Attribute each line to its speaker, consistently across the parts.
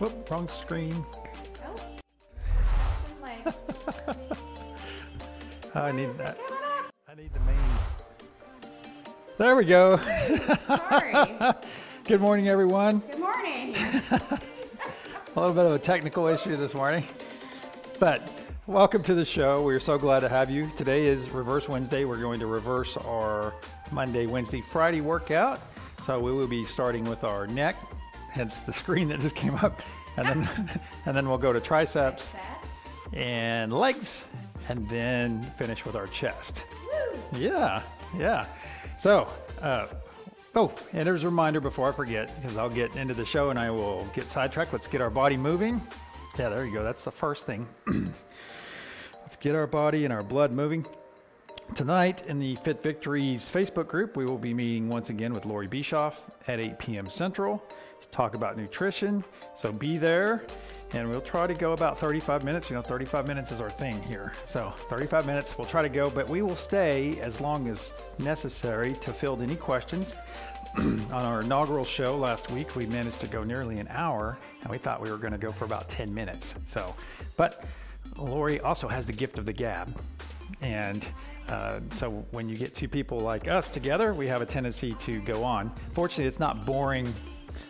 Speaker 1: Whoop, wrong screen.
Speaker 2: Oh. Legs.
Speaker 1: I need that. I need the main. There we go.
Speaker 2: Sorry.
Speaker 1: Good morning, everyone.
Speaker 2: Good morning.
Speaker 1: A little bit of a technical issue this morning, but welcome to the show. We're so glad to have you. Today is Reverse Wednesday. We're going to reverse our Monday, Wednesday, Friday workout. So we will be starting with our neck, hence the screen that just came up, and then we'll go to triceps and legs, and then finish with our chest.
Speaker 2: Woo.
Speaker 1: Yeah. So, and there's a reminder before I forget, because I'll get into the show and I will get sidetracked. Let's get our body moving. Yeah, there you go. That's the first thing. Let's get our body and our blood moving. Tonight in the Fit Victories Facebook group, we will be meeting once again with Lori Bischoff at 8 p.m. Central to talk about nutrition. So be there, and we'll try to go about 35 minutes. 35 minutes is our thing here. So 35 minutes, we'll try to go, but we will stay as long as necessary to field any questions. On our inaugural show last week, we managed to go nearly an hour, and we thought we were going to go for about 10 minutes. So, but Lori also has the gift of the gab, and so when you get two people like us together, we have a tendency to go on. Fortunately, it's not boring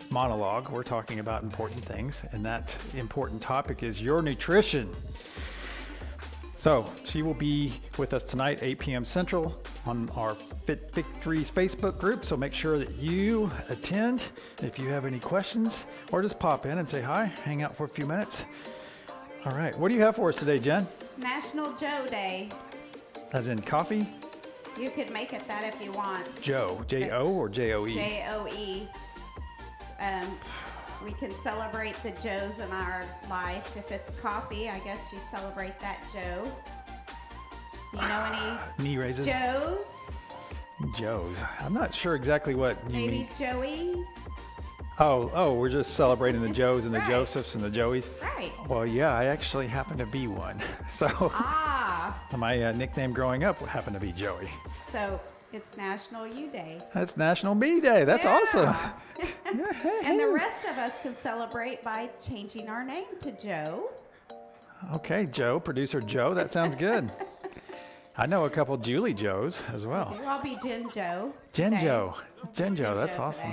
Speaker 1: monologue. We're talking about important things, and that important topic is your nutrition. So she will be with us tonight, 8 p.m. Central, on our Fit Victories Facebook group. So make sure that you attend. If you have any questions, or just pop in and say hi, hang out for a few minutes. All right, what do you have for us today, Jen?
Speaker 2: National Joe Day.
Speaker 1: As in coffee?
Speaker 2: You could make it that if you want.
Speaker 1: Joe, J-O or J-O-E?
Speaker 2: J-O-E. We can celebrate the Joes in our life. If it's coffee, I guess you celebrate that Joe. Do you know any
Speaker 1: knee raises?
Speaker 2: Joes?
Speaker 1: Joes. I'm not sure exactly what you mean.
Speaker 2: Maybe Joey?
Speaker 1: Oh, we're just celebrating the Joes and the
Speaker 2: Right.
Speaker 1: Josephs and the Joeys.
Speaker 2: Right.
Speaker 1: Well, yeah, I actually happen to be one. So my nickname growing up happened to be Joey.
Speaker 2: So it's National U Day.
Speaker 1: That's National Bee Day. That's awesome. Yeah, hey,
Speaker 2: And the rest of us can celebrate by changing our name to Joe.
Speaker 1: Okay, Joe, producer Joe. That sounds good. I know a couple Julie Joes as well.
Speaker 2: I'll be Jen Joe.
Speaker 1: Jen
Speaker 2: today.
Speaker 1: Joe. Jen Joe. That's
Speaker 2: Joe
Speaker 1: awesome.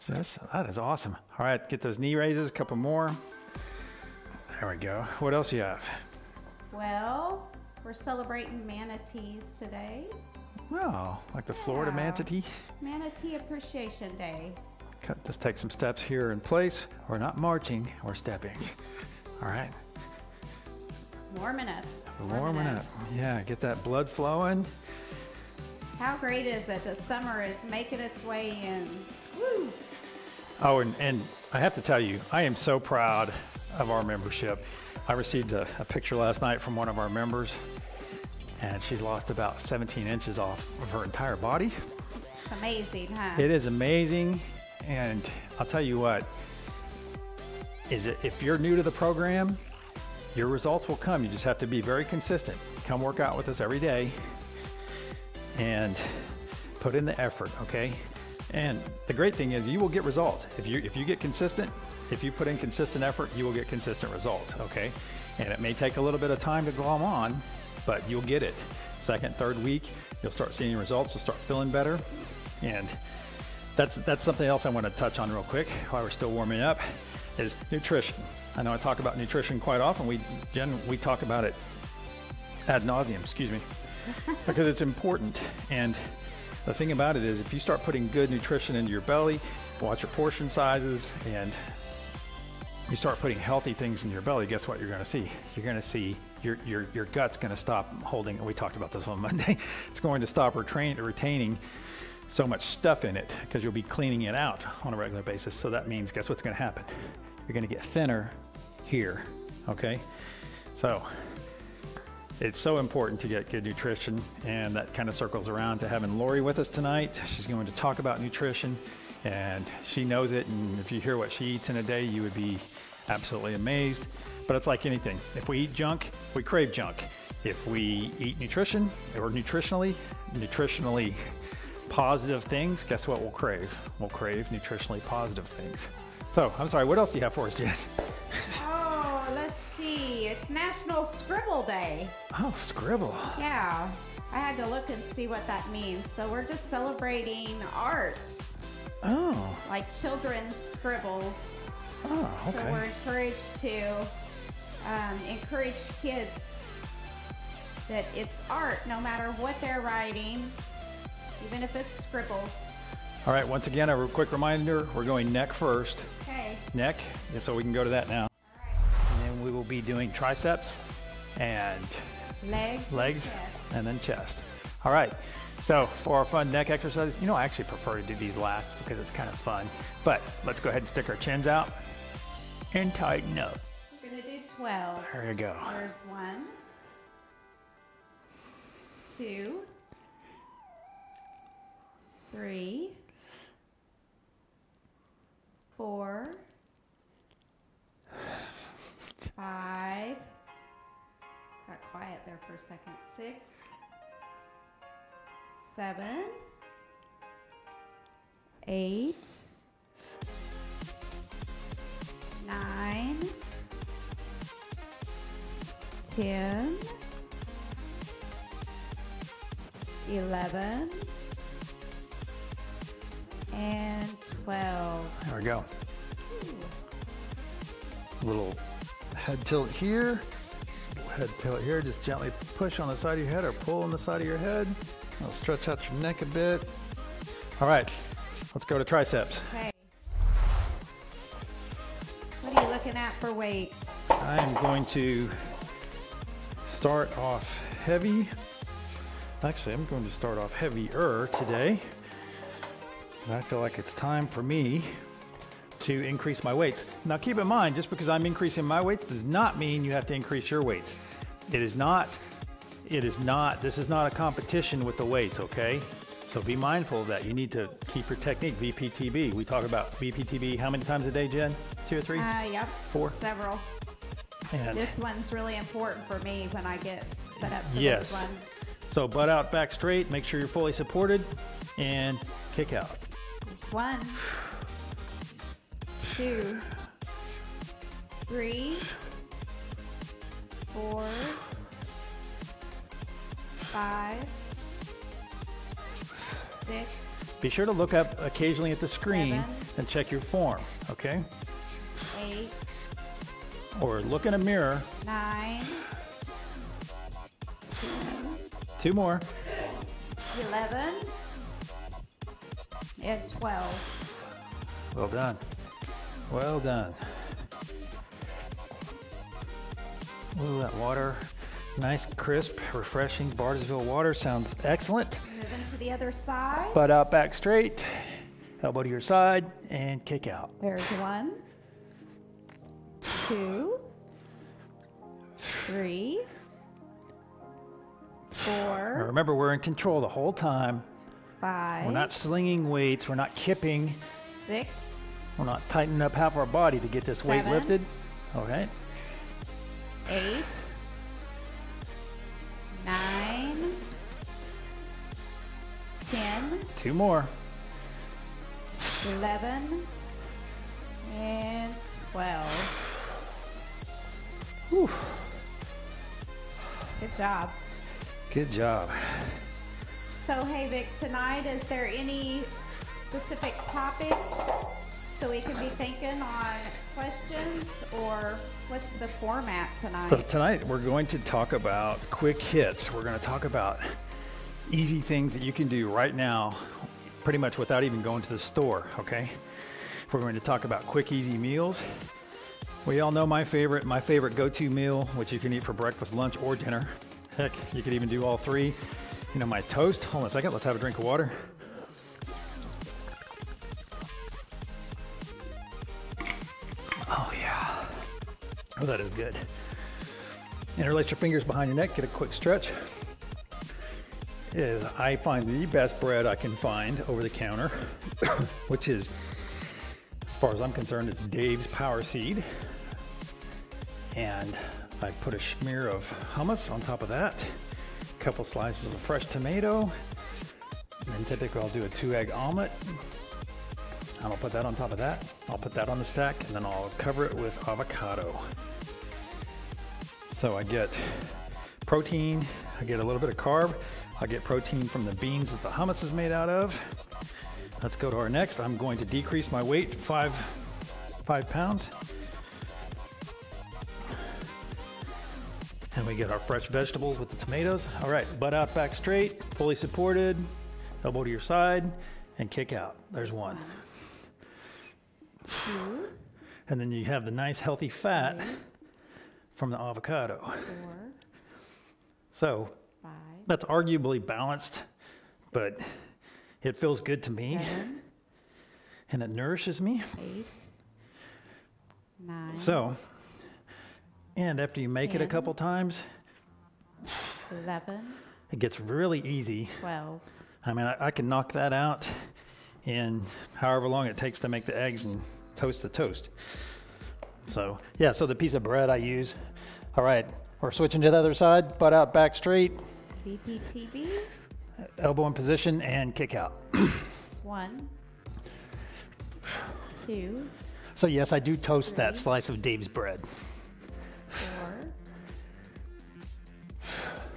Speaker 2: today.
Speaker 1: That is awesome. All right, get those knee raises, a couple more. There we go. What else you have?
Speaker 2: Well, we're celebrating manatees today.
Speaker 1: Oh, like the Florida
Speaker 2: Yeah.
Speaker 1: manatee.
Speaker 2: Manatee Appreciation Day.
Speaker 1: Just take some steps here in place. We're not marching, we're stepping. All right.
Speaker 2: Warming up.
Speaker 1: Warming up. Yeah, get that blood flowing.
Speaker 2: How great is it that summer is making its way in? Woo!
Speaker 1: Oh, and I have to tell you, I am so proud of our membership. I received a picture last night from one of our members, and she's lost about 17 inches off of her entire body.
Speaker 2: It's amazing, huh?
Speaker 1: It is amazing, and I'll tell you what, if you're new to the program, your results will come. You just have to be very consistent. Come work out with us every day and put in the effort, okay? And the great thing is you will get results. If you get consistent, if you put in consistent effort, you will get consistent results, okay? And it may take a little bit of time to glom on, but you'll get it. Second, third week, you'll start seeing results, you'll start feeling better. And that's something else I want to touch on real quick while we're still warming up, is nutrition. I know I talk about nutrition quite often. We talk about it ad nauseum, because it's important. And the thing about it is, if you start putting good nutrition into your belly, watch your portion sizes, and you start putting healthy things in your belly, guess what you're going to see? You're going to see your gut's going to stop holding. We talked about this on Monday. It's going to stop retaining so much stuff in it because you'll be cleaning it out on a regular basis. So that means, guess what's going to happen? You're going to get thinner here. Okay, so it's so important to get good nutrition, and that kind of circles around to having Lori with us tonight. She's going to talk about nutrition, and she knows it, and if you hear what she eats in a day, you would be absolutely amazed. But it's like anything. If we eat junk, we crave junk. If we eat nutrition or nutritionally positive things, guess what we'll crave? We'll crave nutritionally positive things. So, I'm sorry, what else do you have for us, Jess?
Speaker 2: Oh, let's see. It's National Scribble Day.
Speaker 1: Oh, scribble.
Speaker 2: Yeah, I had to look and see what that means. So we're just celebrating art,
Speaker 1: Oh.
Speaker 2: like children's scribbles.
Speaker 1: Oh, okay.
Speaker 2: So we're encouraged to encourage kids that it's art, no matter what they're writing, even if it's scribbles.
Speaker 1: All right, once again, a quick reminder, we're going neck first.
Speaker 2: Okay.
Speaker 1: Neck, yeah, so we can go to that now.
Speaker 2: All right.
Speaker 1: And then we will be doing triceps and
Speaker 2: Legs.
Speaker 1: and then chest. All right, so for our fun neck exercises, I actually prefer to do these last because it's kind of fun. But let's go ahead and stick our chins out and tighten up.
Speaker 2: We're going to do 12.
Speaker 1: There you go.
Speaker 2: There's 1, 2, 3, 4, 5. Got quiet there for a second. 6, 7, 8, 9, 10, 11, and 12.
Speaker 1: There we go. A little head tilt here. Head tilt here. Just gently push on the side of your head or pull on the side of your head. I'll stretch out your neck a bit. All right, let's go to triceps.
Speaker 2: Okay. What are you looking at for weights?
Speaker 1: I am going to start off heavy. Actually, I'm going to start off heavier today. I feel like it's time for me to increase my weights. Now keep in mind, just because I'm increasing my weights does not mean you have to increase your weights. This is not a competition with the weights, okay? So be mindful of that. You need to keep your technique, VPTB. We talk about VPTB how many times a day, Jen? 2 or 3?
Speaker 2: Yep.
Speaker 1: 4?
Speaker 2: Several.
Speaker 1: And
Speaker 2: This one's really important for me when I get set up for
Speaker 1: yes.
Speaker 2: this one.
Speaker 1: So butt out, back straight, make sure you're fully supported, and kick out.
Speaker 2: There's 1, 2, 3, 4, 5, 6,
Speaker 1: Be sure to look up occasionally at the screen
Speaker 2: 7,
Speaker 1: and check your form, okay?
Speaker 2: 8,
Speaker 1: Or look in a mirror.
Speaker 2: 9, 10,
Speaker 1: 2 more.
Speaker 2: 11, and 12.
Speaker 1: Well done. Well done. Ooh, that water. Nice, crisp, refreshing Bartlesville water. Sounds excellent.
Speaker 2: Moving to the other side.
Speaker 1: Butt out, back straight. Elbow to your side and kick out.
Speaker 2: There's 1, 2, 3, 4,
Speaker 1: Now remember, we're in control the whole time.
Speaker 2: 5,
Speaker 1: We're not slinging weights. We're not kipping.
Speaker 2: 6,
Speaker 1: We're not tightening up half our body to get this weight
Speaker 2: 7.
Speaker 1: lifted. All right.
Speaker 2: 8, 9, 10,
Speaker 1: 2 more.
Speaker 2: 11, and 12.
Speaker 1: Whew.
Speaker 2: Good job.
Speaker 1: Good job.
Speaker 2: So, hey, Vic, tonight, is there any specific topic so we can be thinking on questions, or what's the format tonight?
Speaker 1: So tonight we're going to talk about quick hits. We're going to talk about easy things that you can do right now, pretty much without even going to the store, okay? We're going to talk about quick, easy meals. We all know my favorite go-to meal, which you can eat for breakfast, lunch, or dinner. Heck, you could even do all 3. You know, my toast. Hold on a second, let's have a drink of water. Oh yeah. Oh, that is good. Interlace your fingers behind your neck, get a quick stretch. I find the best bread I can find over the counter, which is, as far as I'm concerned, it's Dave's Power Seed. And I put a smear of hummus on top of that, a couple slices of fresh tomato, and then typically I'll do a 2-egg omelet. I'm gonna put that on top of that. I'll put that on the stack and then I'll cover it with avocado. So I get protein, I get a little bit of carb, I get protein from the beans that the hummus is made out of. Let's go to our next. I'm going to decrease my weight 5 pounds. And we get our fresh vegetables with the tomatoes. All right, butt out, back straight, fully supported, elbow to your side, and kick out. There's one. And then you have the nice healthy fat from the avocado.
Speaker 2: 4,
Speaker 1: So
Speaker 2: 5,
Speaker 1: that's arguably balanced, but it feels good to me.
Speaker 2: 7,
Speaker 1: And it nourishes me.
Speaker 2: 8, 9,
Speaker 1: So, and after you make it a
Speaker 2: 10,
Speaker 1: couple times,
Speaker 2: 11,
Speaker 1: it gets really easy.
Speaker 2: 12.
Speaker 1: I mean, I can knock that out in however long it takes to make the eggs and toast the toast. So, yeah, so the piece of bread I use. All right, we're switching to the other side. Butt out, back straight.
Speaker 2: BPTB.
Speaker 1: Elbow in position and kick out.
Speaker 2: 1, 2,
Speaker 1: So yes, I do toast that slice of Dave's bread.
Speaker 2: 4,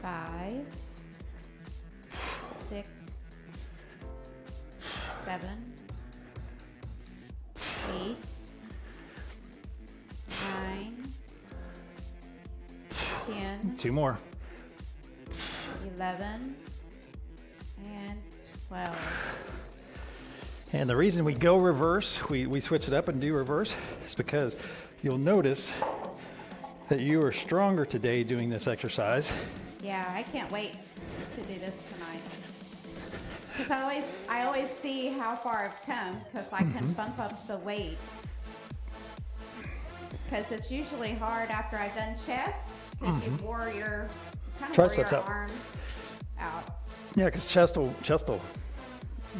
Speaker 2: 5, 6, 7, 8, 9, 10,
Speaker 1: 2 more.
Speaker 2: 11, and 12.
Speaker 1: And the reason we go reverse, we switch it up and do reverse, is because you'll notice that you are stronger today doing this exercise.
Speaker 2: Yeah, I can't wait to do this tonight. Because I always see how far I've come because I can bump up the weights. Because it's usually hard after I've done chest because you wore your
Speaker 1: Triceps out.
Speaker 2: arms out.
Speaker 1: Yeah, because chest will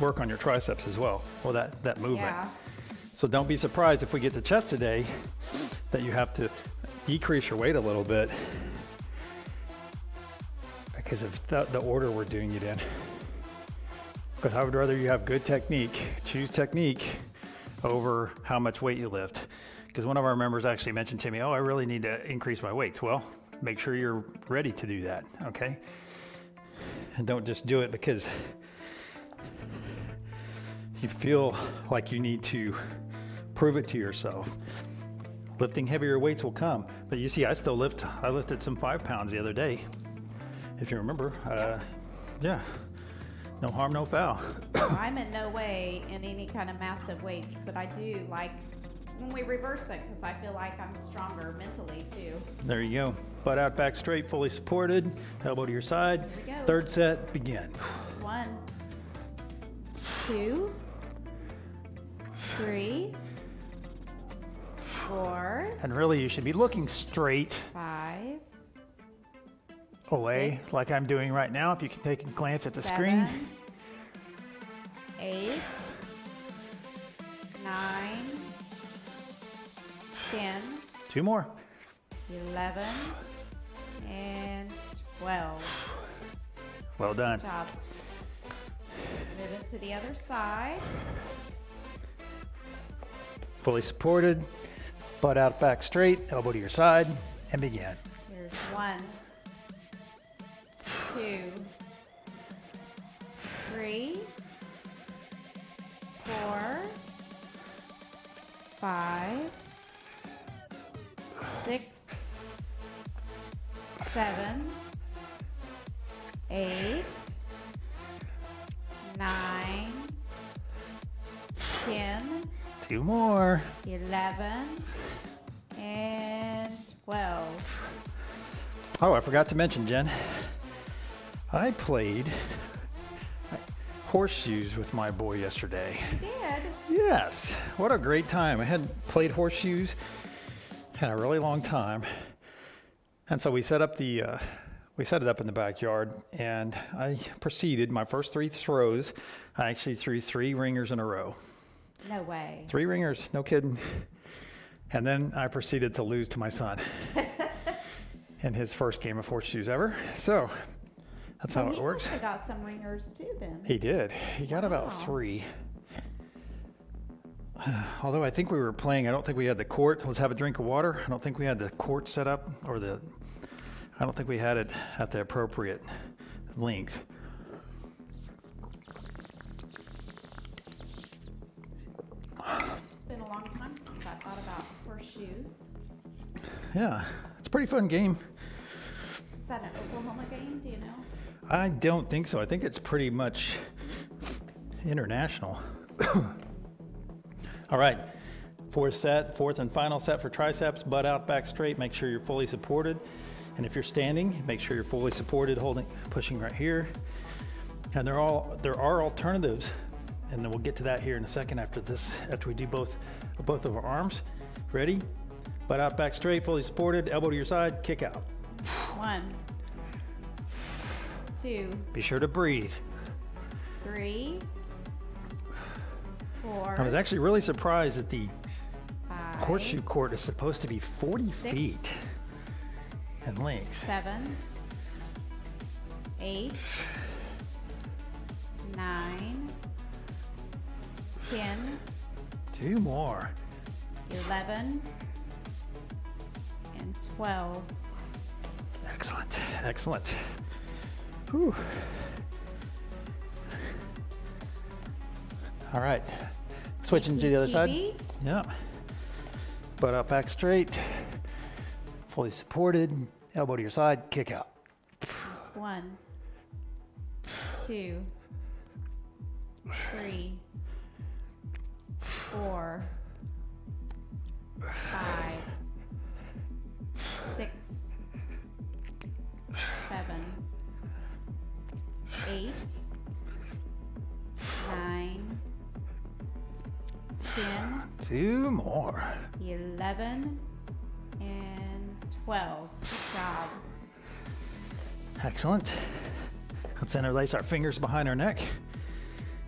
Speaker 1: work on your triceps as well, or that movement.
Speaker 2: Yeah.
Speaker 1: So don't be surprised if we get to chest today that you have to decrease your weight a little bit because of the order we're doing it in. Because I would rather you have good technique, choose technique over how much weight you lift. Because one of our members actually mentioned to me, oh, I really need to increase my weights. Well, make sure you're ready to do that, okay? And don't just do it because you feel like you need to prove it to yourself. Lifting heavier weights will come. But you see, I lifted some 5 pounds the other day, if you remember. Yeah, no harm, no foul.
Speaker 2: I'm in no way in any kind of massive weights, but I do like when we reverse it because I feel like I'm stronger mentally too.
Speaker 1: There you go. Butt out, back straight, fully supported. Elbow to your side.
Speaker 2: Here we go.
Speaker 1: Third set, begin.
Speaker 2: 1, 2, 3, 4,
Speaker 1: And really, you should be looking straight
Speaker 2: 5,
Speaker 1: away,
Speaker 2: 6,
Speaker 1: like I'm doing right now. If you can take a glance at the
Speaker 2: 7,
Speaker 1: screen.
Speaker 2: 8, 9, 10,
Speaker 1: 2 more.
Speaker 2: 11, and 12.
Speaker 1: Well done.
Speaker 2: Good job. Move it to the other side.
Speaker 1: Fully supported. Butt out, back straight. Elbow to your side. And begin.
Speaker 2: Here's 1, 2, 3, 4, 5, 6, 7, 8, 9, 10,
Speaker 1: 2 more.
Speaker 2: 11, and 12.
Speaker 1: Oh, I forgot to mention, Jen. I played horseshoes with my boy yesterday.
Speaker 2: You did.
Speaker 1: Yes, what a great time. I hadn't played horseshoes in a really long time. And so we set up we set it up in the backyard, and I proceeded, my first 3 throws, I actually threw 3 ringers in a row.
Speaker 2: No way.
Speaker 1: 3 ringers, no kidding. And then I proceeded to lose to my son in his first game of horseshoes ever. So that's how it works.
Speaker 2: He also got some ringers too then.
Speaker 1: He did. He got about
Speaker 2: Wow.
Speaker 1: 3. Although I think we were playing, I don't think we had the court. Let's have a drink of water. I don't think we had the court set up, or I don't think we had it at the appropriate length.
Speaker 2: It's been a long time since I thought about horseshoes.
Speaker 1: Yeah, it's a pretty fun game.
Speaker 2: Is that an Oklahoma game? Do you know?
Speaker 1: I don't think so. I think it's pretty much international. All right, fourth and final set for triceps, butt out, back straight. Make sure you're fully supported. And if you're standing, make sure you're fully supported, pushing right here. And there are alternatives, and then we'll get to that here in a second after we do both of our arms. Ready? Butt out, back straight, fully supported, elbow to your side, kick out.
Speaker 2: 1, 2.
Speaker 1: Be sure to breathe.
Speaker 2: 3, 4.
Speaker 1: I was actually really surprised that the
Speaker 2: 5,
Speaker 1: horseshoe court is supposed to be 40
Speaker 2: 6,
Speaker 1: feet in length.
Speaker 2: 7, 8, 9, 10,
Speaker 1: 2 more.
Speaker 2: 11, and 12.
Speaker 1: Excellent, excellent. Whew. All right, switching to the other side. Yeah. Butt out, back straight, fully supported, elbow to your side, kick out.
Speaker 2: 1, 2, 3, 4, 5, 6, 7, 8, 9, 10,
Speaker 1: 2 more.
Speaker 2: 11, and 12. Good job.
Speaker 1: Excellent. Let's interlace our fingers behind our neck,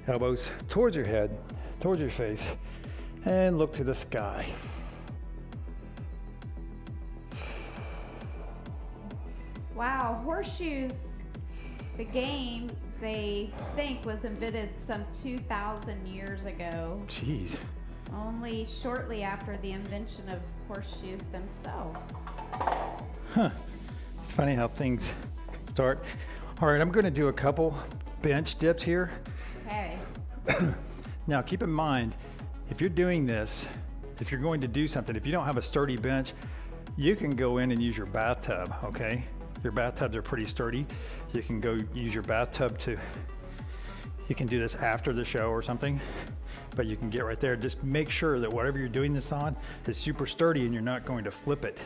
Speaker 1: elbows towards your head, towards your face, and look to the sky.
Speaker 2: Wow, horseshoes, the game they think was invented some 2,000 years ago.
Speaker 1: Jeez.
Speaker 2: Only shortly after the invention of horseshoes themselves.
Speaker 1: Huh. It's funny how things start. All right, I'm going to do a couple bench dips here.
Speaker 2: Okay.
Speaker 1: Now, keep in mind, if you're doing this, if you're going to do something, if you don't have a sturdy bench, you can go in and use your bathtub, okay? Your bathtubs are pretty sturdy. You can go use your bathtub you can do this after the show or something, but you can get right there. Just make sure that whatever you're doing this on is super sturdy and you're not going to flip it,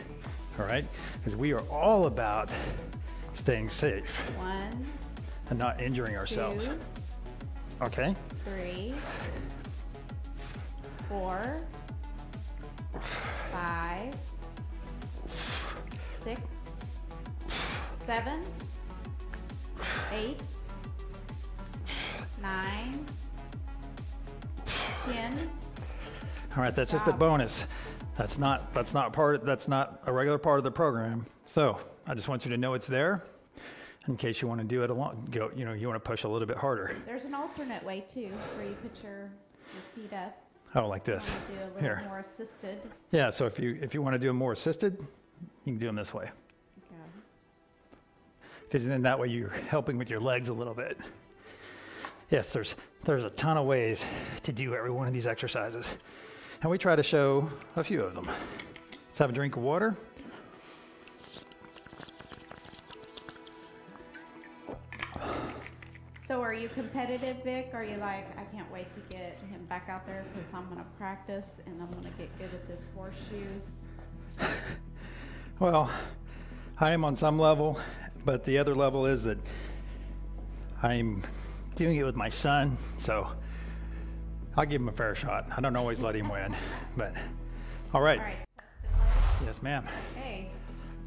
Speaker 1: all right? Because we are all about staying safe.
Speaker 2: 1,
Speaker 1: and not injuring ourselves.
Speaker 2: 2,
Speaker 1: okay?
Speaker 2: 3, 4, 5, 6, 7, 8, 9, 10.
Speaker 1: All right, that's just a bonus. That's not a regular part of the program. So I just want you to know it's there in case you want to do it along. You want to push a little bit harder.
Speaker 2: There's an alternate way too, where you put your feet up.
Speaker 1: Oh, like this.
Speaker 2: You want to do a little
Speaker 1: Here.
Speaker 2: more assisted.
Speaker 1: Yeah. So if you want to do them more assisted, you can do them this way.
Speaker 2: Okay.
Speaker 1: Because then that way you're helping with your legs a little bit. Yes, there's a ton of ways to do every one of these exercises, and we try to show a few of them. Let's have a drink of water.
Speaker 2: So are you competitive, Vic? Are you like, I can't wait to get him back out there because I'm going to practice and I'm going to get good at this horseshoes?
Speaker 1: Well, I am on some level, but the other level is that I'm doing it with my son, so I'll give him a fair shot. I don't always let him win, but all right.
Speaker 2: All right, chest and legs.
Speaker 1: Yes, ma'am.
Speaker 2: Okay,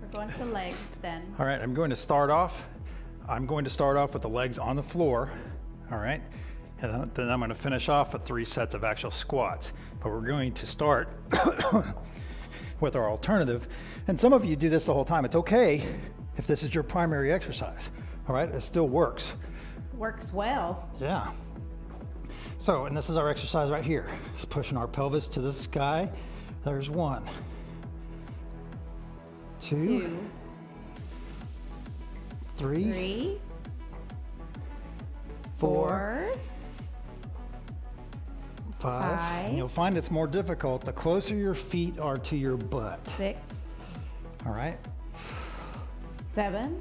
Speaker 2: we're going to legs then.
Speaker 1: All right, I'm going to start off with the legs on the floor, all right? And then I'm going to finish off with 3 sets of actual squats. But we're going to start with our alternative. And some of you do this the whole time. It's okay if this is your primary exercise, all right? It still works.
Speaker 2: Works well.
Speaker 1: Yeah. So, and this is our exercise right here. It's pushing our pelvis to the sky. There's 1, 2, 3, 4, 5. And you'll find it's more difficult the closer your feet are to your butt.
Speaker 2: 6.
Speaker 1: All right.
Speaker 2: 7,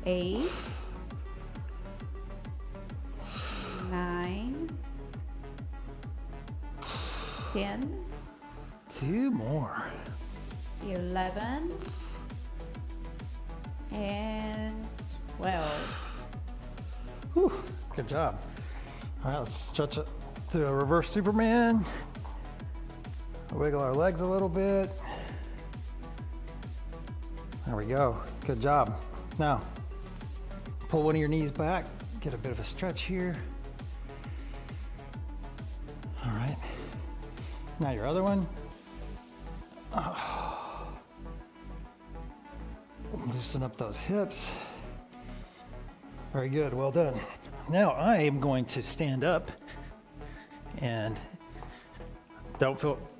Speaker 2: 8, 9, 10.
Speaker 1: 2 more.
Speaker 2: 11 and 12.
Speaker 1: Whew, good job. All right, let's stretch it to a reverse Superman. Wiggle our legs a little bit. There we go. Good job. Now, pull one of your knees back. Get a bit of a stretch here. All right. Now your other one. Loosen up those hips. Very good, well done. Now I am going to stand up and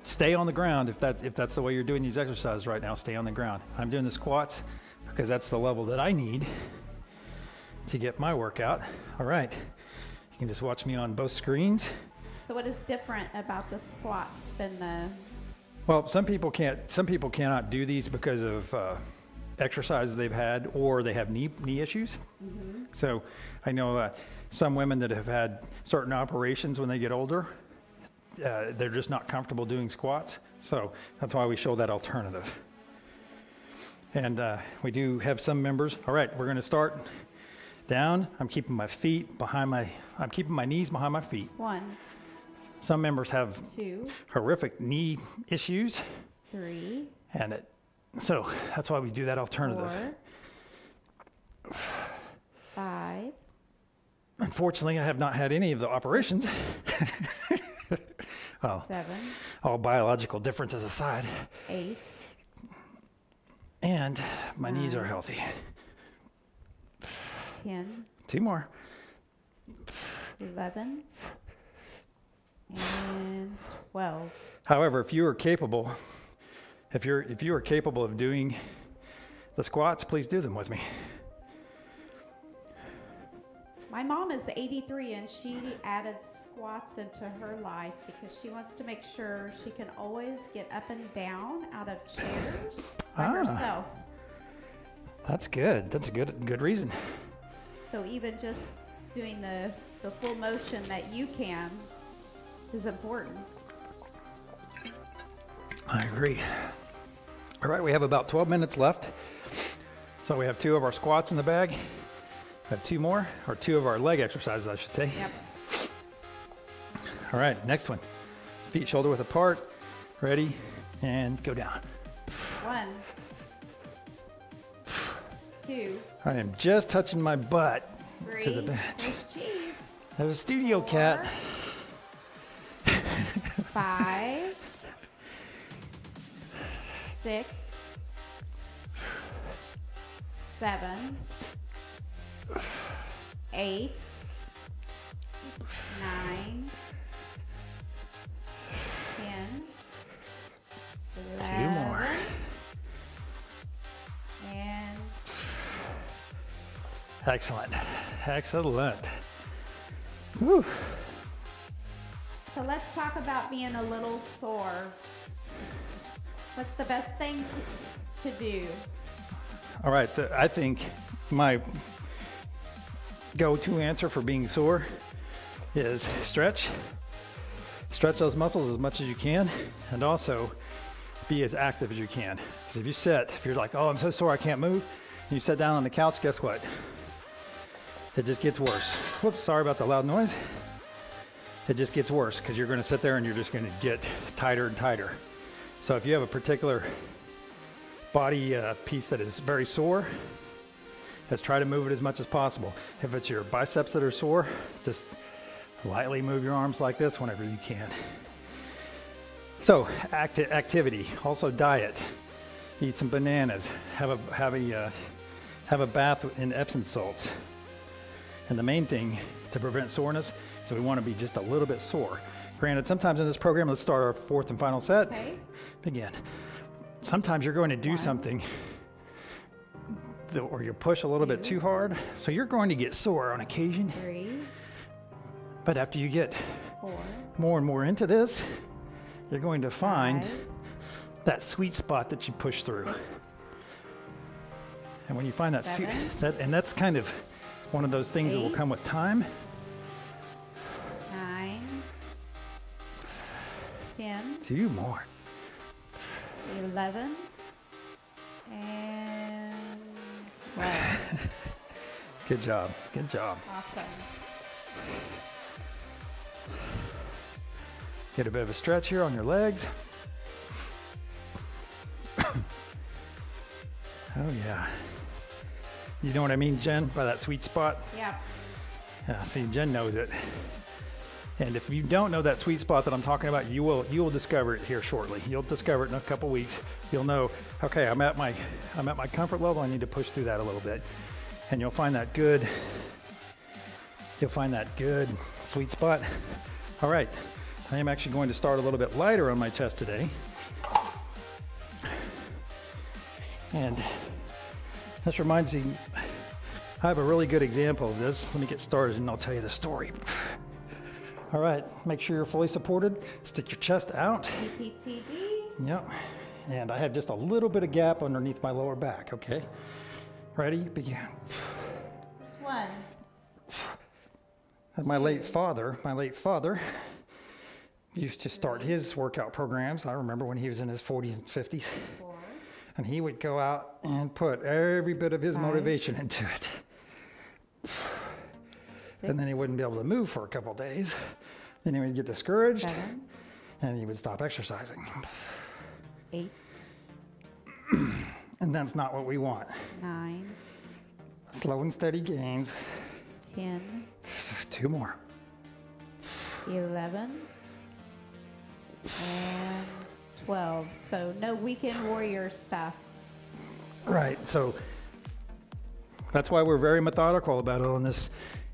Speaker 1: stay on the ground if that's the way you're doing these exercises right now, stay on the ground. I'm doing the squats because that's the level that I need to get my workout. All right, you can just watch me on both screens.
Speaker 2: So what is different about the squats than the...
Speaker 1: Well, some people cannot do these because of exercises they've had, or they have knee issues. Mm-hmm. So I know some women that have had certain operations when they get older, they're just not comfortable doing squats. So that's why we show that alternative. And we do have some members. All right, we're going to start down. I'm keeping my feet I'm keeping my knees behind my feet.
Speaker 2: 1.
Speaker 1: Some members have
Speaker 2: 2.
Speaker 1: horrific knee issues.
Speaker 2: 3.
Speaker 1: And so that's why we do that alternative.
Speaker 2: 4. 5.
Speaker 1: Unfortunately, I have not had any of the operations. Well,
Speaker 2: 7.
Speaker 1: all biological differences aside.
Speaker 2: 8.
Speaker 1: And my knees are healthy.
Speaker 2: 10.
Speaker 1: 2 more.
Speaker 2: 11. And 12.
Speaker 1: However, if you are capable of doing the squats, please do them with me.
Speaker 2: My mom is 83 and she added squats into her life because she wants to make sure she can always get up and down out of chairs by herself.
Speaker 1: That's good. That's a good reason.
Speaker 2: So even just doing the full motion that you can is important.
Speaker 1: I agree. All right, we have about 12 minutes left. So we have 2 of our squats in the bag. We have 2 more, or 2 of our leg exercises, I should say.
Speaker 2: Yep.
Speaker 1: All right, next one. Feet shoulder width apart. Ready, and go down.
Speaker 2: 1, 2.
Speaker 1: I am just touching my butt
Speaker 2: 3.
Speaker 1: to the bench.
Speaker 2: There's cheese.
Speaker 1: There's a studio
Speaker 2: 4,
Speaker 1: cat.
Speaker 2: 5. 6. 7. 8. 9. 10. 11.
Speaker 1: 2 more.
Speaker 2: And
Speaker 1: Excellent. Excellent. Whew.
Speaker 2: so let's talk about being a little sore. What's the best thing to do?
Speaker 1: All right, I think my go-to answer for being sore is stretch. Stretch those muscles as much as you can, and also be as active as you can. Because if you're like, oh, I'm so sore I can't move, and you sit down on the couch, guess what? It just gets worse. Whoops, sorry about the loud noise. It just gets worse because you're going to sit there and you're just going to get tighter and tighter. So if you have a particular body piece that is very sore, let's try to move it as much as possible. If it's your biceps that are sore, just lightly move your arms like this whenever you can. So activity, also diet. Eat some bananas. Have a bath in Epsom salts. And the main thing to prevent soreness is we want to be just a little bit sore. Granted, sometimes in this program, let's start our fourth and final set.
Speaker 2: Okay.
Speaker 1: Begin. Sometimes you're going to do something or you push a little bit too hard, so you're going to get sore on occasion.
Speaker 2: 3,
Speaker 1: But after you get
Speaker 2: 4,
Speaker 1: more and more into this, you're going to find
Speaker 2: 5,
Speaker 1: that sweet spot that you push through. And when you find that,
Speaker 2: 7,
Speaker 1: and that's kind of one of those things that will
Speaker 2: 8,
Speaker 1: come with time.
Speaker 2: 9, 10,
Speaker 1: 2 more.
Speaker 2: 11, and 12.
Speaker 1: Good job. Good job.
Speaker 2: Awesome.
Speaker 1: Get a bit of a stretch here on your legs. Oh yeah. You know what I mean, Jen, by that sweet spot?
Speaker 2: Yeah.
Speaker 1: Yeah, see, Jen knows it. And if you don't know that sweet spot that I'm talking about, you will discover it here shortly. You'll discover it in a couple weeks. You'll know, okay, I'm at my comfort level. I need to push through that a little bit. And you'll find that good sweet spot. All right, I am actually going to start a little bit lighter on my chest today. And this reminds me, I have a really good example of this. Let me get started and I'll tell you the story. All right, make sure you're fully supported. Stick your chest out.
Speaker 2: TPTB.
Speaker 1: Yep. And I have just a little bit of gap underneath my lower back, okay? Ready? Begin.
Speaker 2: Just 1.
Speaker 1: And my late father used to start his workout programs. I remember when he was in his 40s and 50s.
Speaker 2: 4,
Speaker 1: And he would go out and put every bit of his
Speaker 2: 5,
Speaker 1: motivation into it.
Speaker 2: 6,
Speaker 1: And then he wouldn't be able to move for a couple days. Then he would get discouraged
Speaker 2: 7,
Speaker 1: and he would stop exercising.
Speaker 2: 8,
Speaker 1: And that's not what we want.
Speaker 2: 9,
Speaker 1: Slow and steady gains.
Speaker 2: 10,
Speaker 1: 2 more.
Speaker 2: 11, and 12. So no weekend warrior stuff.
Speaker 1: Right, so that's why we're very methodical about it on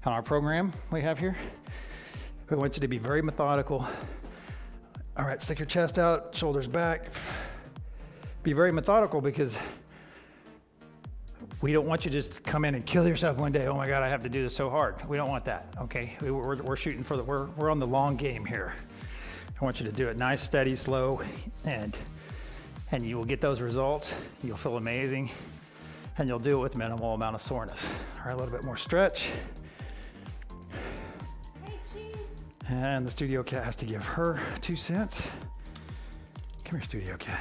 Speaker 1: our program we have here. We want you to be very methodical. All right, stick your chest out, shoulders back. Be very methodical because we don't want you to just come in and kill yourself one day. Oh my God, I have to do this so hard. We don't want that, okay? We're shooting for we're on the long game here. I want you to do it nice, steady, slow, and you will get those results. You'll feel amazing, and you'll do it with minimal amount of soreness. All right, a little bit more stretch.
Speaker 2: Hey, cheese.
Speaker 1: And the studio cat has to give her 2 cents. Come here, studio cat.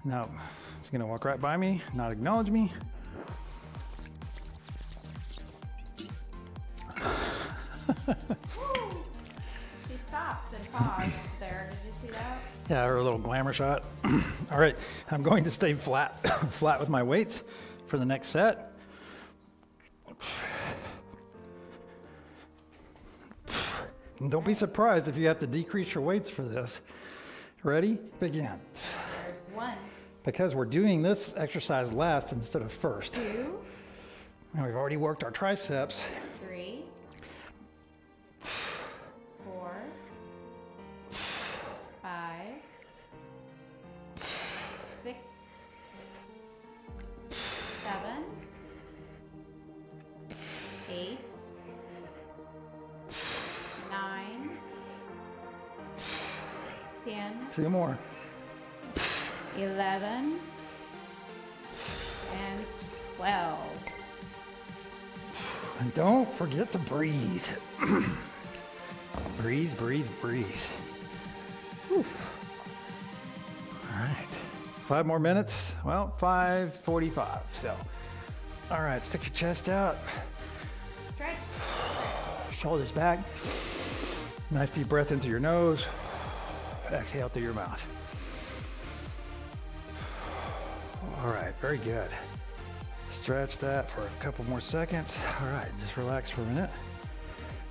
Speaker 1: No, she's gonna walk right by me, not acknowledge me.
Speaker 2: She stopped and paused there. Did you see that?
Speaker 1: Yeah, her little glamour shot. All right, I'm going to stay flat with my weights for the next set. And don't be surprised if you have to decrease your weights for this. Ready? Begin.
Speaker 2: There's 1,
Speaker 1: Because we're doing this exercise last instead of first.
Speaker 2: 2,
Speaker 1: And we've already worked our triceps.
Speaker 2: 3, 4, 5, 6, 7, 8, 9, 10,
Speaker 1: 2 more.
Speaker 2: 11, and 12.
Speaker 1: And don't forget to breathe. Breathe, breathe, breathe. Whew. All right. 5 more minutes. Well, 5:45. So, all right, stick your chest out.
Speaker 2: Stretch.
Speaker 1: Shoulders back. Nice deep breath into your nose. Exhale through your mouth. All right, very good. Stretch that for a couple more seconds. All right, just relax for a minute.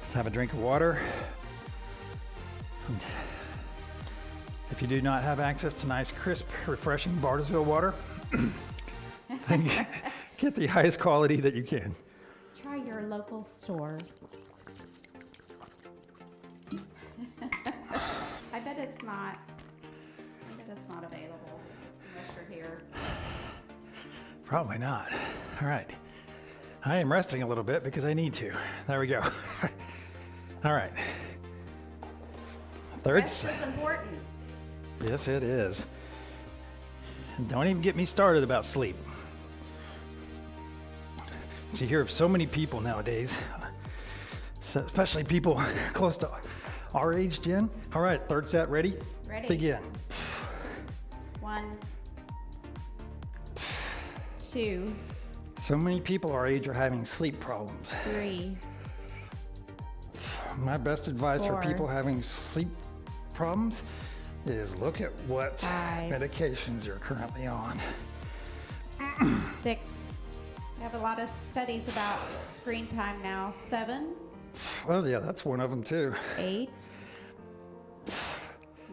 Speaker 1: Let's have a drink of water. And if you do not have access to nice, crisp, refreshing Bartlesville water, then get the highest quality that you can.
Speaker 2: Try your local store. I bet it's not available unless you're here.
Speaker 1: Probably not. All right. I am resting a little bit because I need to. There we go. All right.
Speaker 2: Rest is important.
Speaker 1: Yes, it is. And don't even get me started about sleep. You hear of so many people nowadays, especially people close to our age, Jen. All right, third set, ready?
Speaker 2: Ready.
Speaker 1: Begin.
Speaker 2: 1, 2,
Speaker 1: So many people our age are having sleep problems.
Speaker 2: 3.
Speaker 1: My best advice
Speaker 2: 4.
Speaker 1: for people having sleep problems is look at what
Speaker 2: 5.
Speaker 1: medications you're currently on.
Speaker 2: 6. We have a lot of studies about screen time now. 7.
Speaker 1: Well, yeah, that's one of them too.
Speaker 2: 8.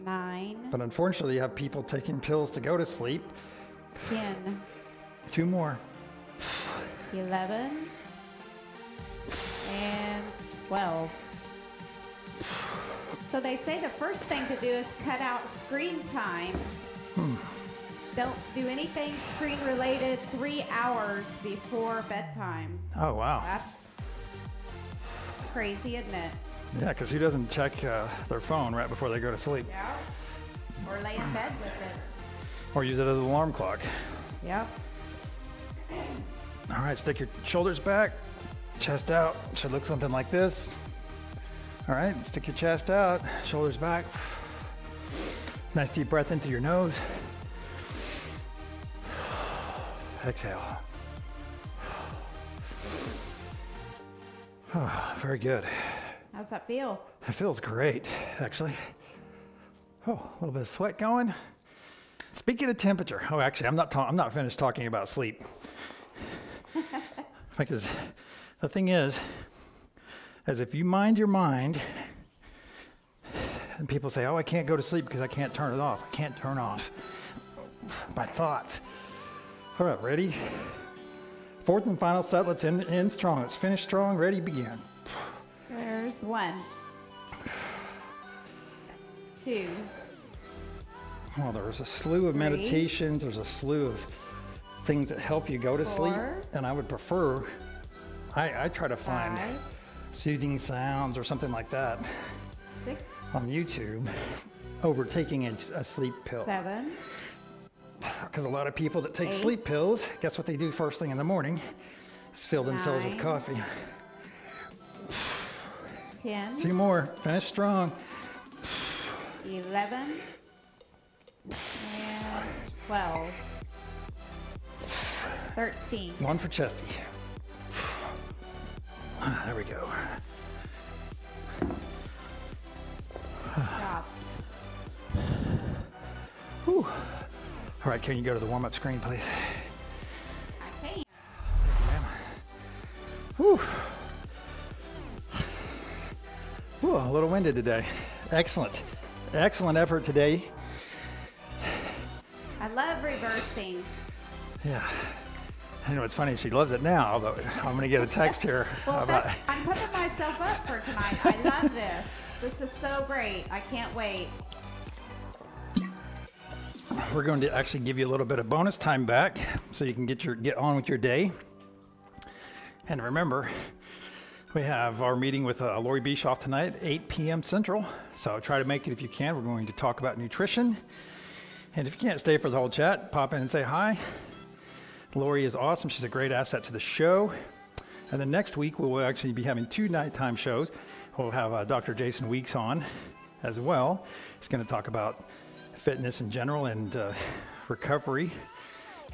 Speaker 2: 9.
Speaker 1: But unfortunately, you have people taking pills to go to sleep.
Speaker 2: 10.
Speaker 1: 2 more.
Speaker 2: 11. And 12. So they say the first thing to do is cut out screen time. Don't do anything screen related 3 hours before bedtime.
Speaker 1: Oh, wow.
Speaker 2: That's crazy, isn't it?
Speaker 1: Yeah, because who doesn't check their phone right before they go to sleep?
Speaker 2: Yeah. Or lay in bed with it.
Speaker 1: Or use it as an alarm clock.
Speaker 2: Yep.
Speaker 1: All right, stick your shoulders back, chest out. Should look something like this. All right, stick your chest out, shoulders back. Nice deep breath into your nose. Exhale. Very good.
Speaker 2: How's that feel?
Speaker 1: It feels great, actually. Oh, a little bit of sweat going. Speaking of temperature, actually, I'm not finished talking about sleep. Because the thing is if you mind your mind, and people say, oh, I can't go to sleep because I can't turn it off. I can't turn off my thoughts. All right, ready? Fourth and final set. Let's end strong. Let's finish strong. Ready, begin.
Speaker 2: There's 1. 2.
Speaker 1: Oh, there's a slew of
Speaker 2: 3.
Speaker 1: meditations. There's a slew of things that help you go to
Speaker 2: 4.
Speaker 1: sleep. And I would prefer, I try to find
Speaker 2: 5.
Speaker 1: soothing sounds or something like that
Speaker 2: 6.
Speaker 1: on YouTube over taking a sleep pill.
Speaker 2: 7.
Speaker 1: Because a lot of people that take
Speaker 2: 8.
Speaker 1: sleep pills, guess what they do first thing in the morning? Is fill themselves with
Speaker 2: 9.
Speaker 1: coffee.
Speaker 2: 10.
Speaker 1: 2 more. Finish strong.
Speaker 2: 11. And 12. 13.
Speaker 1: 1 for Chesty. There we go.
Speaker 2: Job.
Speaker 1: Whew. All right, can you go to the warm-up screen, please?
Speaker 2: I can.
Speaker 1: Thank you, ma'am. Whew. Whew, a little winded today. Excellent. Excellent effort today.
Speaker 2: I love reversing.
Speaker 1: Yeah. I know it's funny, she loves it now, but I'm going to get a text here
Speaker 2: Well,
Speaker 1: about
Speaker 2: I'm putting myself up for tonight. I love this. This is so great. I can't wait.
Speaker 1: We're going to actually give you a little bit of bonus time back so you can get on with your day. And remember, we have our meeting with Lori Bischoff tonight, 8 p.m. Central. So try to make it if you can. We're going to talk about nutrition. And if you can't stay for the whole chat, pop in and say hi. Lori is awesome. She's a great asset to the show. And then next week, we will actually be having 2 nighttime shows. We'll have Dr. Jason Weeks on as well. He's going to talk about fitness in general and recovery.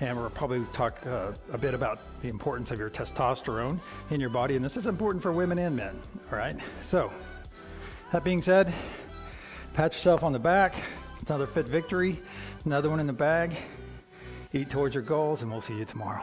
Speaker 1: And we'll probably talk a bit about the importance of your testosterone in your body. And this is important for women and men. All right. So that being said, pat yourself on the back. Another fit victory. Another one in the bag. Eat towards your goals, and we'll see you tomorrow.